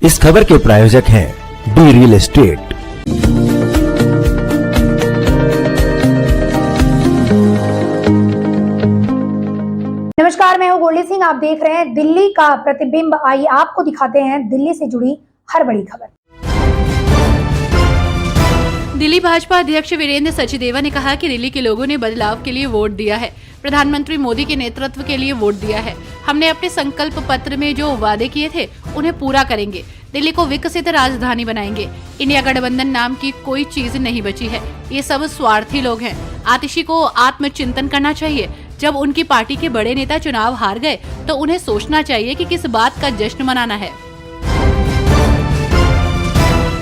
इस खबर के प्रायोजक हैं डी रियल एस्टेट। नमस्कार, मैं हूं गोल्डी सिंह। आप देख रहे हैं दिल्ली का प्रतिबिंब। आइए आपको दिखाते हैं दिल्ली से जुड़ी हर बड़ी खबर। दिल्ली भाजपा अध्यक्ष वीरेंद्र सचदेवा ने कहा कि दिल्ली के लोगों ने बदलाव के लिए वोट दिया है, प्रधानमंत्री मोदी के नेतृत्व के लिए वोट दिया है। हमने अपने संकल्प पत्र में जो वादे किए थे उन्हें पूरा करेंगे। दिल्ली को विकसित राजधानी बनाएंगे। इंडिया गठबंधन नाम की कोई चीज नहीं बची है। ये सब स्वार्थी लोग हैं। आतिशी को आत्मचिंतन करना चाहिए। जब उनकी पार्टी के बड़े नेता चुनाव हार गए तो उन्हें सोचना चाहिए कि किस बात का जश्न मनाना है।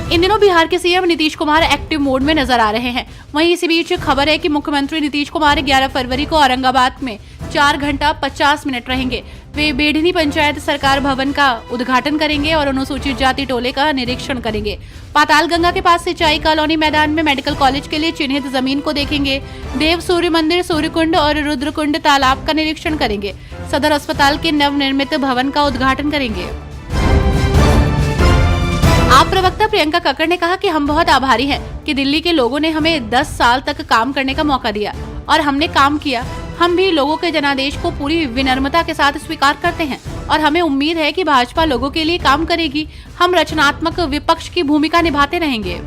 इन दिनों बिहार के CM Nitish Kumar active mode में नजर आ रहे हैं। वहीं इसी बीच खबर है कि मुख्यमंत्री नीतीश कुमार 11 फरवरी को औरंगाबाद में 4 घंटा 50 मिनट रहेंगे। वे बेढनी पंचायत सरकार भवन का उद्घाटन करेंगे और अनुसूचित जाति टोले का निरीक्षण करेंगे। पाताल गंगा के पास सिंचाई कॉलोनी मैदान में मेडिकल कॉलेज के लिए चिन्हित जमीन को देखेंगे। देव सूर्य मंदिर, सूर्यकुंड और रुद्रकुंड तालाब का निरीक्षण करेंगे। सदर अस्पताल के नवनिर्मित भवन का उद्घाटन करेंगे। आप प्रवक्ता प्रियंका कक्कड़ ने कहा कि हम बहुत आभारी हैं कि दिल्ली के लोगों ने हमें 10 साल तक काम करने का मौका दिया और हमने काम किया। हम भी लोगों के जनादेश को पूरी विनम्रता के साथ स्वीकार करते हैं और हमें उम्मीद है कि भाजपा लोगों के लिए काम करेगी। हम रचनात्मक विपक्ष की भूमिका निभाते रहेंगे।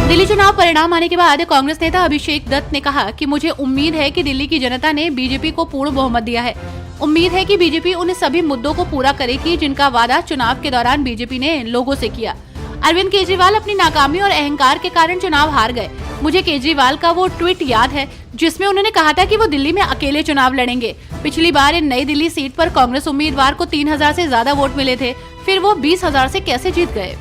दिल्ली चुनाव परिणाम आने के बाद कांग्रेस नेता अभिषेक दत्त ने कहा कि मुझे उम्मीद है कि दिल्ली की जनता ने बीजेपी को पूर्ण बहुमत दिया है। उम्मीद है कि बीजेपी उन सभी मुद्दों को पूरा करेगी जिनका वादा चुनाव के दौरान बीजेपी ने लोगों से किया। अरविंद केजरीवाल अपनी नाकामी और अहंकार के कारण चुनाव हार गए। मुझे केजरीवाल का वो ट्वीट याद है जिसमें उन्होंने कहा था कि वो दिल्ली में अकेले चुनाव लड़ेंगे। पिछली बार इन नई दिल्ली सीट पर कांग्रेस उम्मीदवार को 3000 से ज्यादा वोट मिले थे, फिर वो 20,000 से कैसे जीत गए।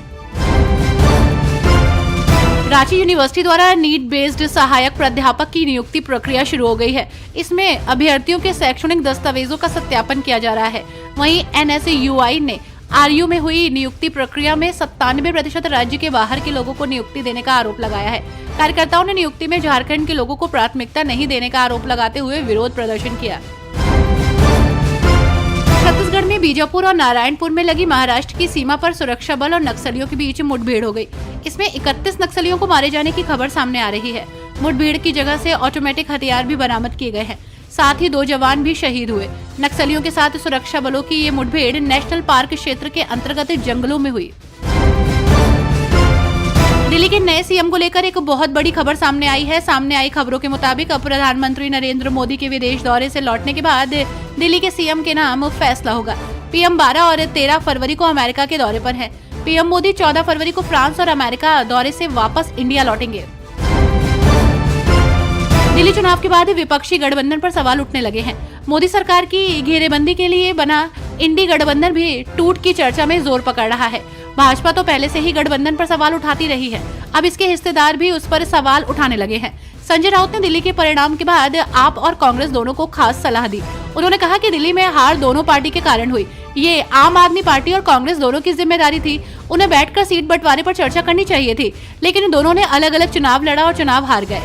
रांची यूनिवर्सिटी द्वारा नीट बेस्ड सहायक प्राध्यापक की नियुक्ति प्रक्रिया शुरू हो गई है। इसमें अभ्यर्थियों के शैक्षणिक दस्तावेजों का सत्यापन किया जा रहा है। वहीं NSUI ने RU में हुई नियुक्ति प्रक्रिया में 97% राज्य के बाहर के लोगों को नियुक्ति देने का आरोप लगाया है। कार्यकर्ताओं ने नियुक्ति में झारखंड के लोगों को प्राथमिकता नहीं देने का आरोप लगाते हुए विरोध प्रदर्शन किया। छत्तीसगढ़ में बीजापुर और नारायणपुर में लगी महाराष्ट्र की सीमा पर सुरक्षा बल और नक्सलियों के बीच मुठभेड़ हो गई। इसमें 31 नक्सलियों को मारे जाने की खबर सामने आ रही है। मुठभेड़ की जगह से ऑटोमेटिक हथियार भी बरामद किए गए हैं। साथ ही 2 जवान भी शहीद हुए। नक्सलियों के साथ सुरक्षा बलों की ये मुठभेड़ नेशनल पार्क क्षेत्र के अंतर्गत जंगलों में हुई। दिल्ली के नए सीएम को लेकर एक बहुत बड़ी खबर सामने आई है। सामने आई खबरों के मुताबिक अब प्रधानमंत्री नरेंद्र मोदी के विदेश दौरे से लौटने के बाद दिल्ली के सीएम के नाम फैसला होगा। पीएम 12 और 13 फरवरी को अमेरिका के दौरे पर हैं। पीएम मोदी 14 फरवरी को फ्रांस और अमेरिका दौरे से वापस इंडिया लौटेंगे। दिल्ली चुनाव के बाद विपक्षी गठबंधन पर सवाल उठने लगे हैं। मोदी सरकार की घेरेबंदी के लिए बना इंडी गठबंधन भी टूट की चर्चा में जोर पकड़ रहा है। भाजपा तो पहले से ही गठबंधन पर सवाल उठाती रही है। अब इसके हिस्सेदार भी उस पर सवाल उठाने लगे हैं। संजय राउत ने दिल्ली के परिणाम के बाद आप और कांग्रेस दोनों को खास सलाह दी। उन्होंने कहा कि दिल्ली में हार दोनों पार्टी के कारण हुई। ये आम आदमी पार्टी और कांग्रेस दोनों की जिम्मेदारी थी। उन्हें बैठकर सीट बंटवारे पर चर्चा करनी चाहिए थी, लेकिन दोनों ने अलग अलग चुनाव लड़ा और चुनाव हार गए।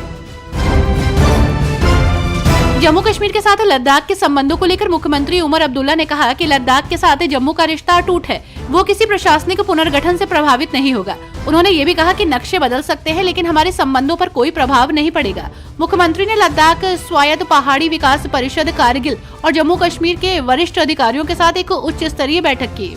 जम्मू कश्मीर के साथ लद्दाख के संबंधों को लेकर मुख्यमंत्री उमर अब्दुल्ला ने कहा कि लद्दाख के साथ जम्मू का रिश्ता अटूट है। वो किसी प्रशासनिक पुनर्गठन से प्रभावित नहीं होगा। उन्होंने ये भी कहा कि नक्शे बदल सकते हैं लेकिन हमारे संबंधों पर कोई प्रभाव नहीं पड़ेगा। मुख्यमंत्री ने लद्दाख स्वायत्त पहाड़ी विकास परिषद कारगिल और जम्मू कश्मीर के वरिष्ठ अधिकारियों के साथ एक उच्च स्तरीय बैठक की।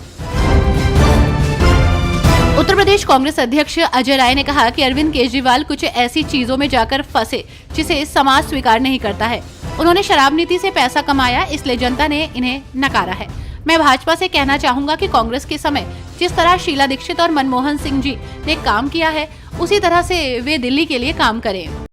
उत्तर प्रदेश कांग्रेस अध्यक्ष अजय राय ने कहा कि अरविंद केजरीवाल कुछ ऐसी चीजों में जाकर फंसे जिसे समाज स्वीकार नहीं करता है। उन्होंने शराब नीति से पैसा कमाया, इसलिए जनता ने इन्हें नकारा है। मैं भाजपा से कहना चाहूंगा कि कांग्रेस के समय जिस तरह शीला दीक्षित और मनमोहन सिंह जी ने काम किया है, उसी तरह से वे दिल्ली के लिए काम करें।